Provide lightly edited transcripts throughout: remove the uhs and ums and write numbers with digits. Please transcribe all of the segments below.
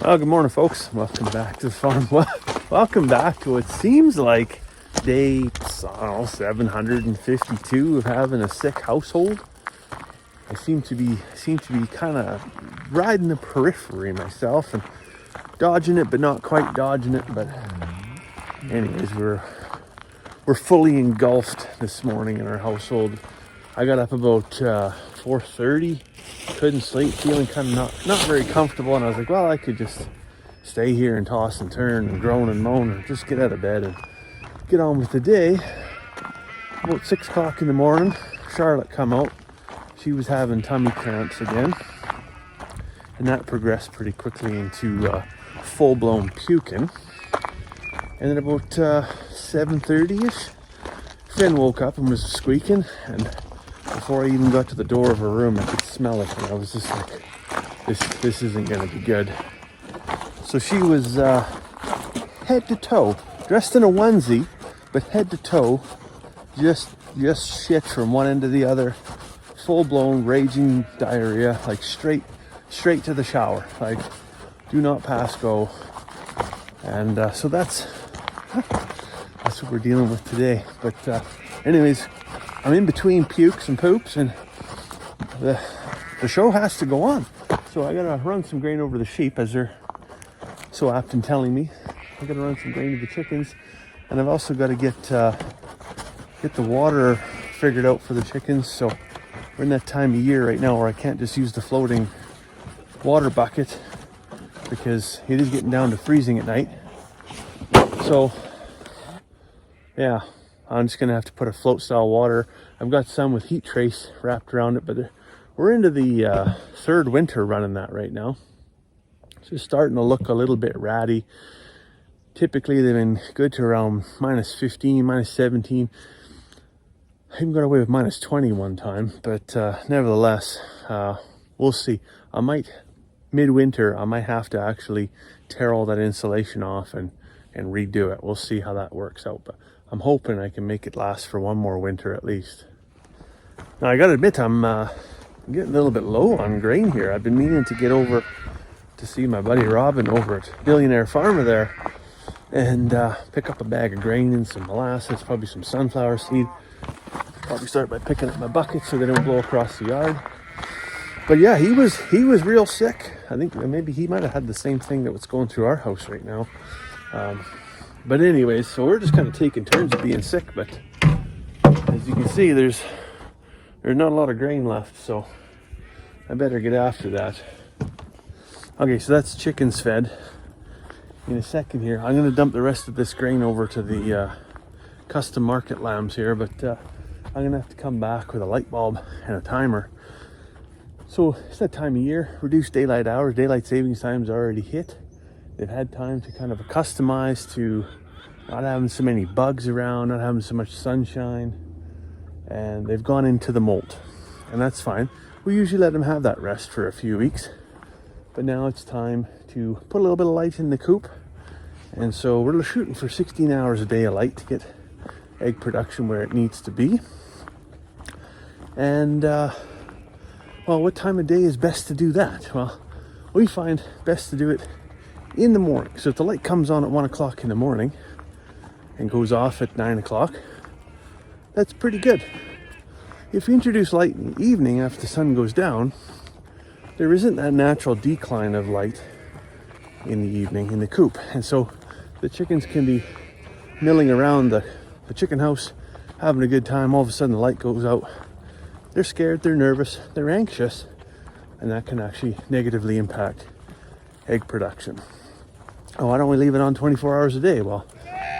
Well, good morning, folks. Welcome back to the farm. Welcome back to what seems like day, 752 of having a sick household. I seem to be kind of riding the periphery myself and dodging it, but not quite dodging it. But anyways, we're fully engulfed this morning in our household. I got up about 4:30. Couldn't sleep, feeling kind of not very comfortable, and I was like, well, I could just stay here and toss and turn and groan and moan, or just get out of bed and get on with the day. About 6 o'clock in the morning, Charlotte come out. She was having tummy cramps again, and that progressed pretty quickly into full-blown puking. And then about 7:30ish, Finn woke up and was squeaking, and before I even got to the door of her room, I could smell it, and I was just like, this isn't gonna be good. So she was head to toe, dressed in a onesie, but head to toe, just shit from one end to the other, full-blown raging diarrhea, like straight to the shower, like do not pass go. And so that's what we're dealing with today. But anyways, I'm in between pukes and poops, and the show has to go on. So I gotta run some grain over the sheep, as they're so apt in telling me. I gotta run some grain to the chickens, and I've also got to get the water figured out for the chickens. So we're in that time of year right now where I can't just use the floating water bucket because it is getting down to freezing at night. So yeah, I'm just gonna have to put a float style water. I've got some with heat trace wrapped around it, but we're into the third winter running that right now. It's just starting to look a little bit ratty. Typically they've been good to around -15, -17. I even got away with -20 one time, but nevertheless, we'll see. I might, midwinter, I might have to actually tear all that insulation off and redo it. We'll see how that works out, but I'm hoping I can make it last for one more winter at least. Now I gotta admit, I'm getting a little bit low on grain here. I've been meaning to get over to see my buddy Robin over at Billionaire Farmer there and pick up a bag of grain and some molasses, probably some sunflower seed. Probably start by picking up my buckets so they don't blow across the yard. But yeah, he was real sick. I think maybe he might have had the same thing that was going through our house right now. But anyways, so we're just kind of taking turns of being sick. But as you can see, there's not a lot of grain left, so I better get after that. Okay, so that's chickens fed. In a second here, I'm going to dump the rest of this grain over to the custom market lambs here, but I'm going to have to come back with a light bulb and a timer. So it's that time of year, reduced daylight hours, daylight savings time's already hit. They've had time to kind of accustomize to not having so many bugs around, not having so much sunshine, and they've gone into the molt, and that's fine. We usually let them have that rest for a few weeks, but now it's time to put a little bit of light in the coop, and so we're shooting for 16 hours a day of light to get egg production where it needs to be. And well, what time of day is best to do that? Well, we find best to do it in the morning. So if the light comes on at 1 o'clock in the morning and goes off at 9 o'clock, that's pretty good. If you introduce light in the evening after the sun goes down, there isn't that natural decline of light in the evening in the coop. And so the chickens can be milling around the chicken house, having a good time. All of a sudden the light goes out. They're scared, they're nervous, they're anxious, and that can actually negatively impact egg production. Oh, why don't we leave it on 24 hours a day? Well,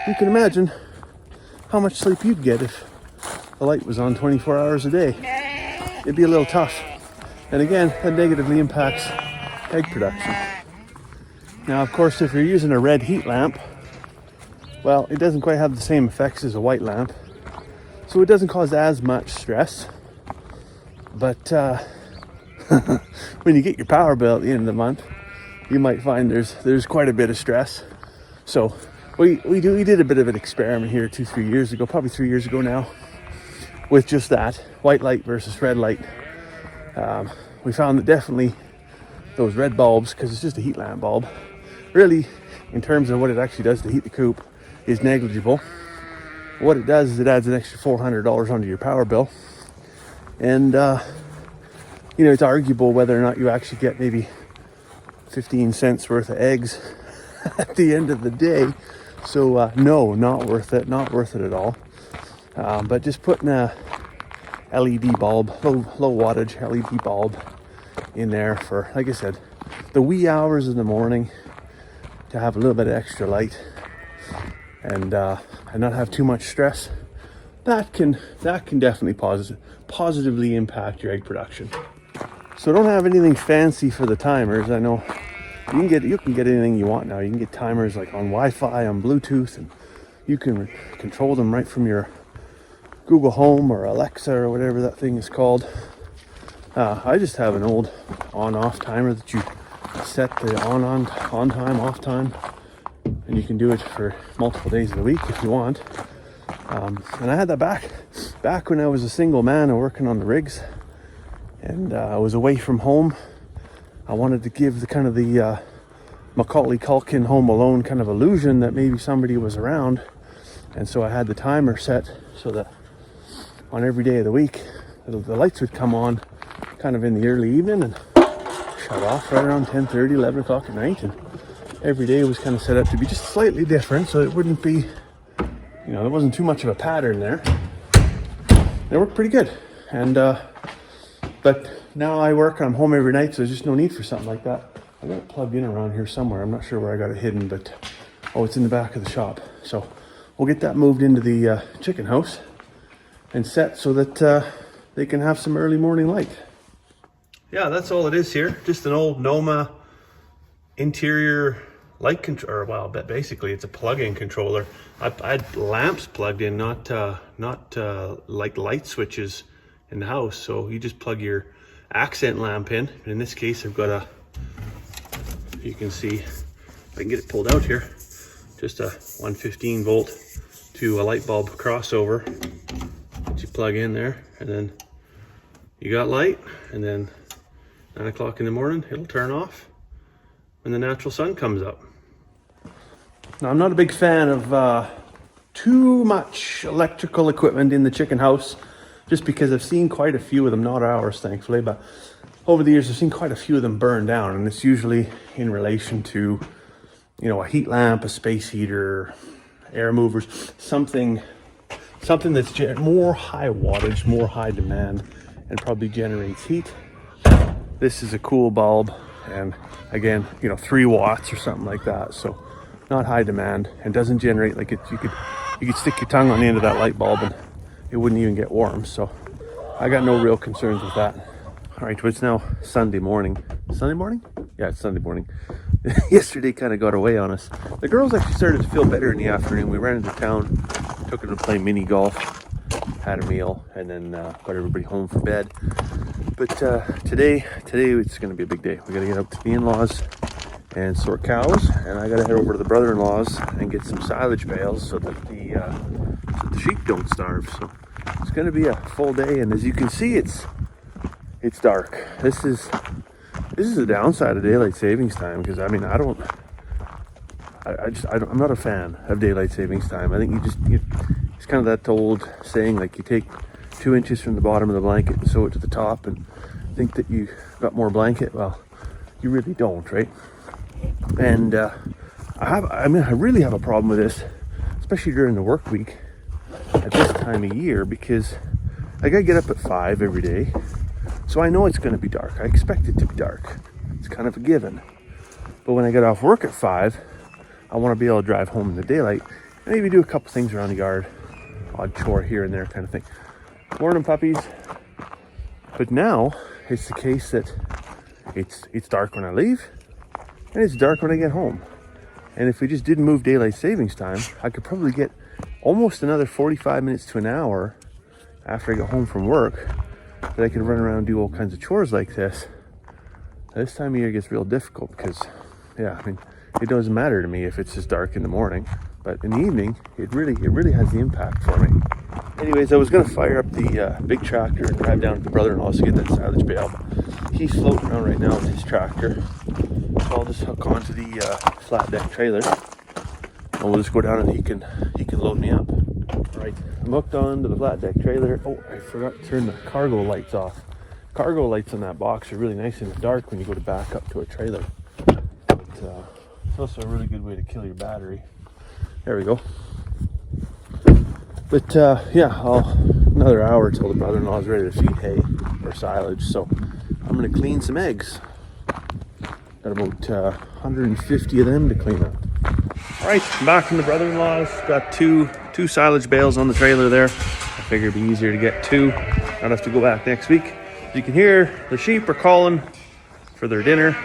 you can imagine how much sleep you'd get if the light was on 24 hours a day. It'd be a little tough. And again, that negatively impacts egg production. Now, of course, if you're using a red heat lamp, well, it doesn't quite have the same effects as a white lamp. So it doesn't cause as much stress. But when you get your power bill at the end of the month, you might find there's quite a bit of stress. So we did a bit of an experiment here 2-3 years ago, probably 3 years ago now, with just that, white light versus red light. We found that definitely those red bulbs, because it's just a heat lamp bulb, really, in terms of what it actually does to heat the coop, is negligible. What it does is it adds an extra $400 onto your power bill. And, it's arguable whether or not you actually get maybe 15 cents worth of eggs at the end of the day. So, no, not worth it at all. But just putting a LED bulb, low wattage LED bulb in there for, like I said, the wee hours of the morning to have a little bit of extra light and not have too much stress, that can definitely positively impact your egg production. So don't have anything fancy for the timers. I know you can get anything you want now. You can get timers like on Wi-Fi, on Bluetooth, and you can control them right from your Google Home or Alexa or whatever that thing is called. I just have an old on-off timer that you set the on time, off time, and you can do it for multiple days of the week if you want. And I had that back when I was a single man and working on the rigs, and I was away from home. I wanted to give the Macaulay Culkin Home Alone kind of illusion that maybe somebody was around, and so I had the timer set so that on every day of the week the lights would come on kind of in the early evening and shut off right around 10:30, 11 o'clock at night, and every day was kind of set up to be just slightly different, so it wouldn't be, there wasn't too much of a pattern there. They worked pretty good. And but now I'm home every night, so there's just no need for something like that. I got it plugged in around here somewhere. I'm not sure where I got it hidden, but it's in the back of the shop. So we'll get that moved into the chicken house and set so that they can have some early morning light. Yeah, that's all it is here. Just an old Noma interior light control, well, basically it's a plug-in controller. I had lamps plugged in, not like light switches in the house. So you just plug your accent lamp in. In this case, I've got you can see, if I can get it pulled out here, just a 115 volt to a light bulb crossover that you plug in there, and then you got light, and then 9 o'clock in the morning, it'll turn off when the natural sun comes up. Now, I'm not a big fan of too much electrical equipment in the chicken house, just because I've seen quite a few of them, not ours thankfully, but over the years I've seen quite a few of them burn down, and it's usually in relation to, a heat lamp, a space heater, air movers, something that's more high wattage, more high demand, and probably generates heat. This is a cool bulb, and again, 3 watts or something like that, so not high demand, and doesn't generate like it. You could stick your tongue on the end of that light bulb and it wouldn't even get warm. So I got no real concerns with that. All right, well, it's now Sunday morning. Sunday morning? Yeah, it's Sunday morning. Yesterday kind of got away on us. The girls actually started to feel better in the afternoon. We ran into town, took them to play mini golf, had a meal, and then got everybody home for bed. But today it's going to be a big day. We got to get up to the in-laws and sort cows, and I got to head over to the brother-in-law's and get some silage bales so that the sheep don't starve. So it's going to be a full day, and as you can see, it's dark. This is the downside of daylight savings time, because I'm not a fan of daylight savings time. I think it's kind of that old saying, like you take 2 inches from the bottom of the blanket and sew it to the top and think that you got more blanket. Well, you really don't, right? And I really have a problem with this, especially during the work week at this time of year, because I gotta get up at 5 every day, so I know it's going to be dark. I expect it to be dark. It's kind of a given. But when I get off work at 5, I want to be able to drive home in the daylight and maybe do a couple things around the yard, odd chore here and there kind of thing. Morning, puppies. But now it's the case that it's dark when I leave and it's dark when I get home. And if we just didn't move daylight savings time, I could probably get almost another 45 minutes to an hour after I get home from work that I could run around and do all kinds of chores like this. This time of year gets real difficult because, it doesn't matter to me if it's just dark in the morning, but in the evening, it really has the impact for me. Anyways, I was going to fire up the big tractor and drive down to the brother-in-law's to get that silage bale. he's floating around right now with his tractor. So I'll just hook onto the flat deck trailer, and we'll just go down and he can load me up. All right, I'm hooked onto the flat deck trailer. Oh, I forgot to turn the cargo lights off. Cargo lights on that box are really nice in the dark when you go to back up to a trailer. But, it's also a really good way to kill your battery. There we go. But yeah, another hour till the brother-in-law is ready to feed hay or silage. So I'm gonna clean some eggs. Got about 150 of them to clean up. All right, I'm back from the brother-in-law's. Got two silage bales on the trailer there. I figured it'd be easier to get two. Not have to go back next week. As you can hear, the sheep are calling for their dinner.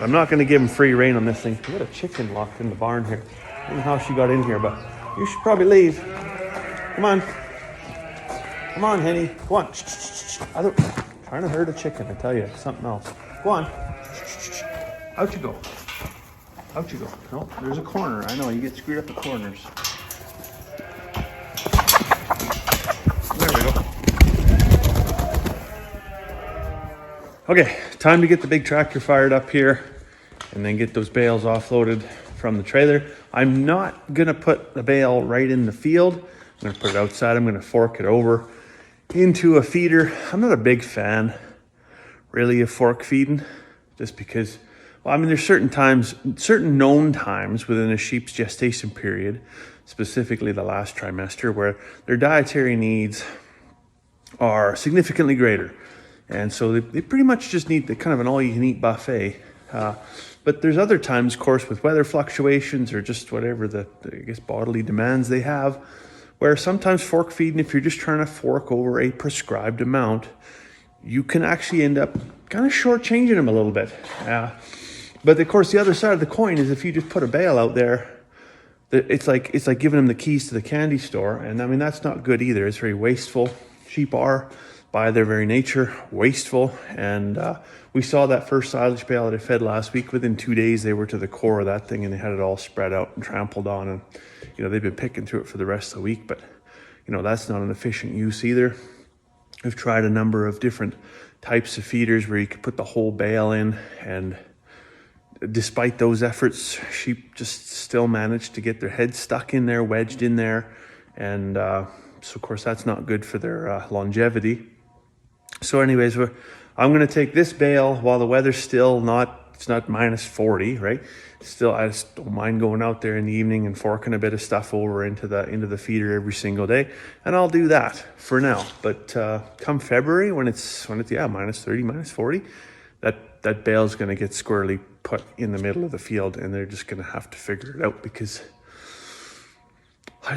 I'm not going to give them free rein on this thing. We got a chicken locked in the barn here. I don't know how she got in here, but you should probably leave. Come on. Come on, Henny. Go on. Trying to herd a chicken, I tell you. Something else. Go on. Out you go. Out you go. No, there's a corner. I know, you get screwed up at corners. There we go. Okay, time to get the big tractor fired up here and then get those bales offloaded from the trailer. I'm not gonna put the bale right in the field. I'm gonna put it outside. I'm gonna fork it over into a feeder. I'm not a big fan, really, of fork feeding, just because, well, I mean, there's certain known times within a sheep's gestation period, specifically the last trimester, where their dietary needs are significantly greater. And so they pretty much just need the kind of an all-you-can-eat buffet. But there's other times, of course, with weather fluctuations or just whatever the I guess, bodily demands they have, where sometimes fork feeding, if you're just trying to fork over a prescribed amount, you can actually end up kind of shortchanging them a little bit. But of course, the other side of the coin is if you just put a bale out there, it's like giving them the keys to the candy store. And I mean, that's not good either. It's very wasteful. Sheep are, by their very nature, wasteful. And we saw that first silage bale that I fed last week. Within 2 days, they were to the core of that thing and they had it all spread out and trampled on. And, you know, they've been picking through it for the rest of the week. But, you know, that's not an efficient use either. We've tried a number of different types of feeders where you could put the whole bale in, and despite those efforts, sheep just still manage to get their heads stuck in there, wedged in there. And so, of course, that's not good for their longevity. So anyways, I'm going to take this bale while the weather's still it's not minus 40, right? Still, I just don't mind going out there in the evening and forking a bit of stuff over into the feeder every single day. And I'll do that for now. But come February, when it's minus 30, minus 40, that bale's going to get squarely put in the middle of the field, and they're just going to have to figure it out because I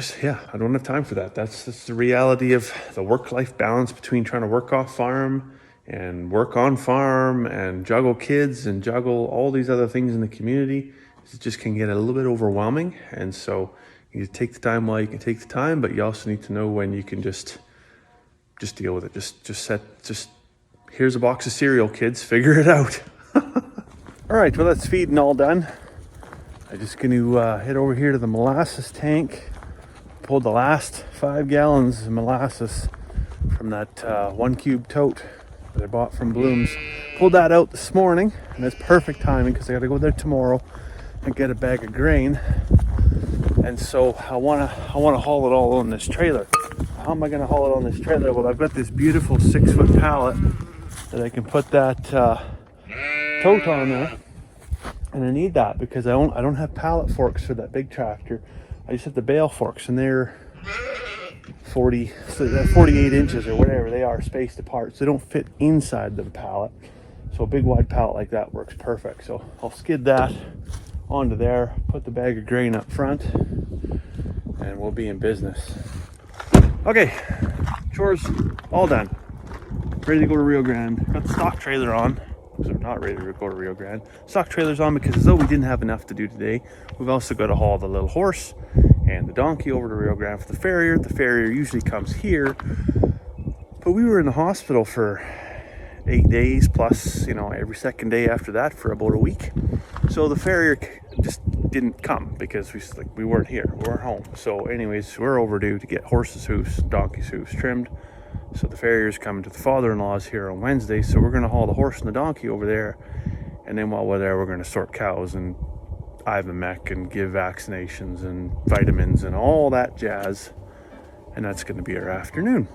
don't have time for that. That's the reality of the work-life balance between trying to work off farm and work on farm and juggle kids and juggle all these other things in the community. It just can get a little bit overwhelming. And so you take the time while you can take the time, but you also need to know when you can just deal with it. Just here's a box of cereal, kids, figure it out. All right, well, that's feeding all done. I'm just going to head over here to the molasses tank. Pulled the last 5 gallons of molasses from that 1 cube tote that I bought from Bloom's. Pulled that out this morning, and it's perfect timing because I got to go there tomorrow and get a bag of grain. And so I want to haul it all on this trailer. How am I going to haul it on this trailer? Well, I've got this beautiful 6-foot pallet that I can put that tote on there, and I need that because I don't have pallet forks for that big tractor. I just have the bale forks, and they're 48 inches or whatever they are, spaced apart, so they don't fit inside the pallet. So a big wide pallet like that works perfect. So I'll skid that onto there, put the bag of grain up front, and we'll be in business. Okay, chores all done. Ready to go to Rio Grande. Got the stock trailer on. Because I'm not ready to go to Rio Grande. Stock trailer's on because as though we didn't have enough to do today, we've also got to haul the little horse and the donkey over to Rio Grande for the farrier. The farrier usually comes here, but we were in the hospital for 8 days plus, every second day after that for about a week. So the farrier just didn't come because we weren't here. We weren't home. So anyways, we're overdue to get horse's hoofs, donkey's hoofs trimmed. So the farrier's coming to the father-in-law's here on Wednesday, so we're going to haul the horse and the donkey over there, and then while we're there, we're going to sort cows and Ivamec and give vaccinations and vitamins and all that jazz, and that's going to be our afternoon.